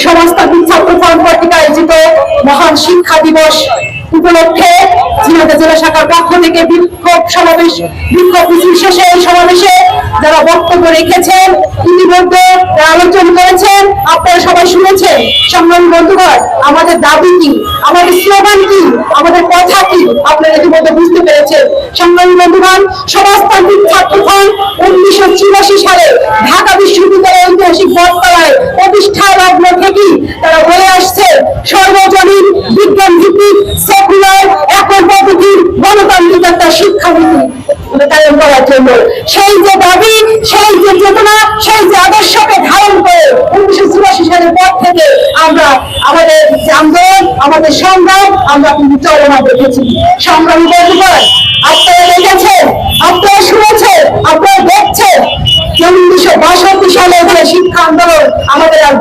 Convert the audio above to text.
সমাজতান্ত্রিক ছাত্র ফ্রন্ট কর্তৃক আয়োজিত মহান শিক্ষা দিবস উপলক্ষে ঝিনাইদহ জেলা শাখার পক্ষ থেকে বিক্ষোভ মিছিল শেষে এই সমাবেশে যারা বক্তব্য রেখেছেন ইতিমধ্যে আলোচনা করেছেন, আপনারা সবাই শুনেছেন। সংগ্রামী বন্ধুগণ, আমাদের দাবি কি, আমাদের স্লোগান কি, আমাদের কথা কি, আপনারা ইতিমধ্যে বুঝতে পেরেছেন। সংগ্রামী বন্ধুগণ, সমাজতান্ত্রিক ছাত্র ফ্রন্ট 1984 সালে ঢাকা বিশ্ববিদ্যালয়ের ঐতিহাসিক বটতলায় প্রতিষ্ঠা লগ্ন থেকেই তারা বলে আসছে সর্বজনীন বিজ্ঞান ভিত্তিক সেকুলার একই পদ্ধতির গণতান্ত্রিক একটা শিক্ষানীতি কায়েম করার জন্য। সেই যে দাবি, সেই যে চেতনা, সেই যে আদর্শকে ধারণ করে 1984 সালের পর থেকে আমরা আমাদের আন্দোলন, আমাদের সংগ্রাম আমরা কিন্তু চলমান দেখেছি। সংগ্রামী বন্ধুগণ, আপনারা দেখেছেন, আপনারা শুনেছেন, আপনারা দেখছেন 1962 সালে যে শিক্ষা আন্দোলন আমাদের আর